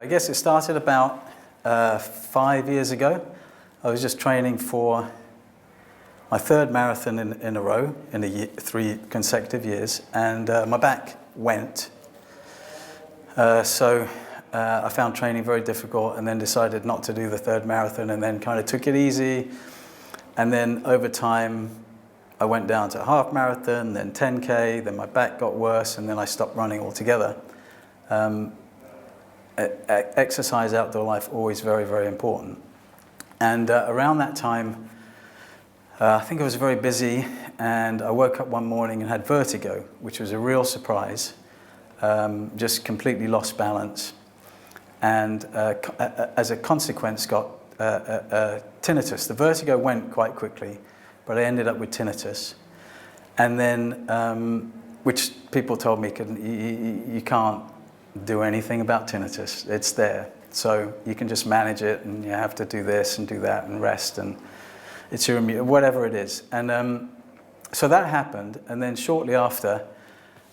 I guess it started about 5 years ago. I was just training for my third marathon in a row in 3 consecutive years, and my back went. So I found training very difficult, and then decided not to do the third marathon, and then kind of took it easy. And then over time, I went down to a half marathon, then 10K, then my back got worse, and then I stopped running altogether. Exercise, outdoor life, always very, very important. And around that time, I think I was very busy, and I woke up one morning and had vertigo, which was a real surprise. Just completely lost balance, and as a consequence got tinnitus. The vertigo went quite quickly, but I ended up with tinnitus. And then, which people told me you can't do anything about tinnitus. It's there. So you can just manage it, and you have to do this and do that and rest, and it's your immune, whatever it is. And so that happened, and then shortly after,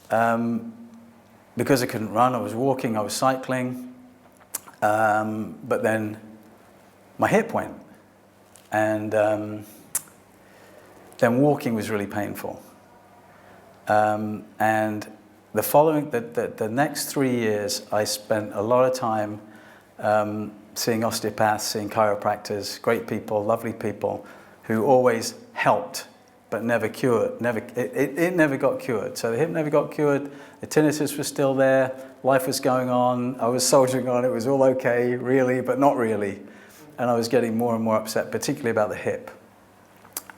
because I couldn't run, I was walking, I was cycling, but then my hip went, and then walking was really painful. And the next 3 years, I spent a lot of time seeing osteopaths, seeing chiropractors, great people, lovely people, who always helped, but never cured. It never got cured. So the hip never got cured, the tinnitus was still there, life was going on, I was soldiering on, it was all okay, really, but not really. And I was getting more and more upset, particularly about the hip.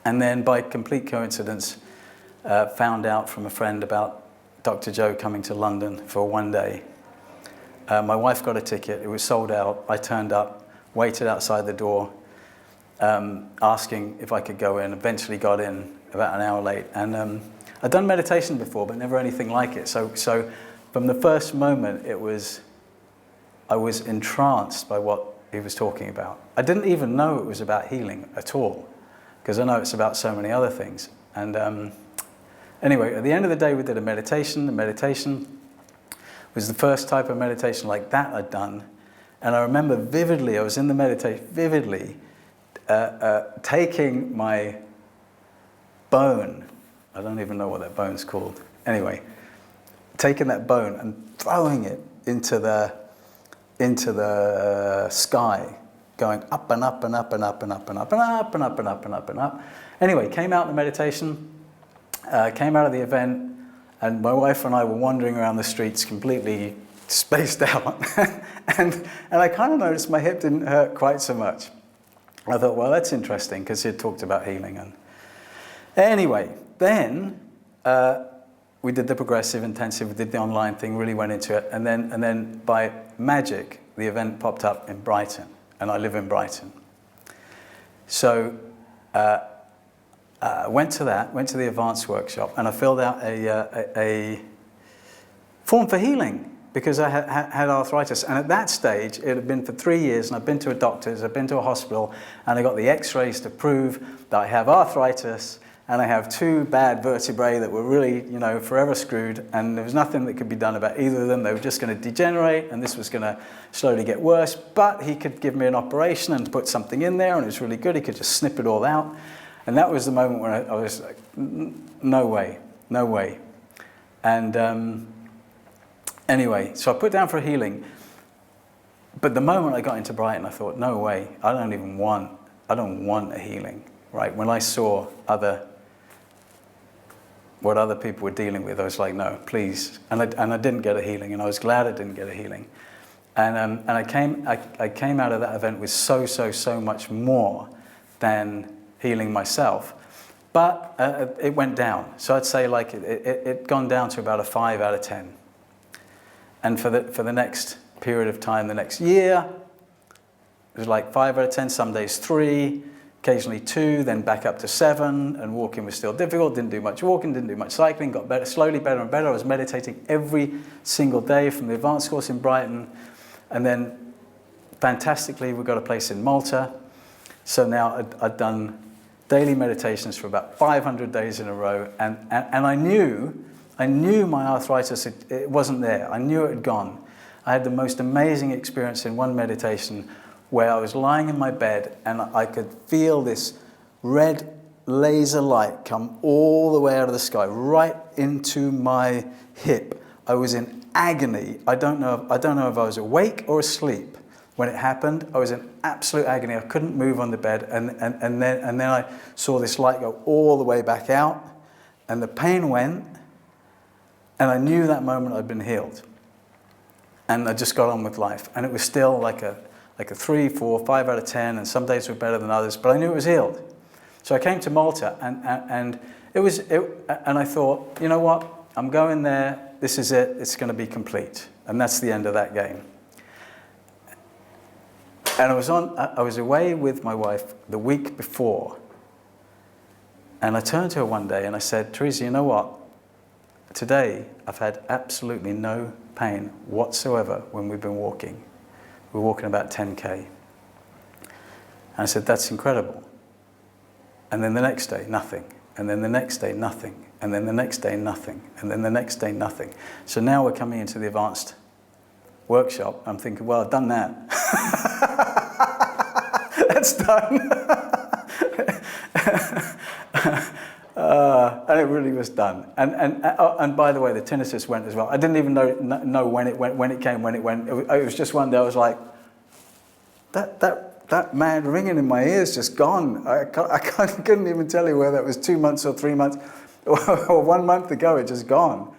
And then by complete coincidence, found out from a friend about Dr. Joe coming to London for one day. My wife got a ticket, it was sold out, I turned up, waited outside the door, asking if I could go in, eventually got in about an hour late. And I'd done meditation before, but never anything like it. So from the first moment, I was entranced by what he was talking about. I didn't even know it was about healing at all, because I know it's about so many other things. And anyway, at the end of the day, we did a meditation. The meditation was the first type of meditation like that I'd done. And I remember vividly, I was in the meditation, vividly, taking my bone, I don't even know what that bone's called. Anyway, taking that bone and throwing it into the sky, going up and up and up and up and up and up and up and up and up and up and up. Anyway, came out of the meditation, came out of the event, and my wife and I were wandering around the streets completely spaced out. and I kind of noticed my hip didn't hurt quite so much. I thought, well, that's interesting, because he had talked about healing. And anyway, then we did the progressive intensive, we did the online thing, really went into it, and then by magic, the event popped up in Brighton, and I live in Brighton. So went to the advanced workshop, and I filled out a form for healing, because I had arthritis. And at that stage, it had been for 3 years, and I've been to a doctor's, I've been to a hospital, and I got the x-rays to prove that I have arthritis, and I have 2 bad vertebrae that were really, forever screwed, and there was nothing that could be done about either of them. They were just going to degenerate, and this was going to slowly get worse. But he could give me an operation and put something in there, and it was really good. He could just snip it all out. And that was the moment when I was like, no way, no way. And anyway, so I put down for healing. But the moment I got into Brighton, I thought, no way, I don't want a healing, right? When I saw what other people were dealing with, I was like, no, please. And I didn't get a healing, and I was glad I didn't get a healing. And I came out of that event with so much more than healing myself. But it went down. So I'd say like it gone down to about a 5 out of 10. And for the next period of time, the next year, it was like 5 out of 10, some days 3, occasionally 2, then back up to 7, and walking was still difficult, didn't do much walking, didn't do much cycling, got better, slowly better and better. I was meditating every single day from the advanced course in Brighton, and then fantastically we got a place in Malta. So now I'd done daily meditations for about 500 days in a row, and I knew my arthritis, it wasn't there. I knew it had gone. I had the most amazing experience in one meditation where I was lying in my bed and I could feel this red laser light come all the way out of the sky, right into my hip. I was in agony. I don't know if I was awake or asleep when it happened. I was in absolute agony. I couldn't move on the bed, and then I saw this light go all the way back out, and the pain went, and I knew that moment I'd been healed. And I just got on with life. And it was still like a 3, 4, 5 out of 10, and some days were better than others, but I knew it was healed. So I came to Malta, and I thought, you know what? I'm going there. This is it. It's going to be complete. And that's the end of that game. And I was away with my wife the week before. And I turned to her one day and I said, Teresa, you know what? Today, I've had absolutely no pain whatsoever when we've been walking. We're walking about 10K. And I said, that's incredible. And then the next day, nothing. And then the next day, nothing. And then the next day, nothing. And then the next day, nothing. So now we're coming into the advanced workshop. I'm thinking, well, I've done that. That's done. And it really was done. And by the way, the tinnitus went as well. I didn't even know when it went, when it came, when it went. It was just one day I was like, that mad ringing in my ears just gone. I couldn't even tell you whether it was 2 months or 3 months or 1 month ago. It just gone.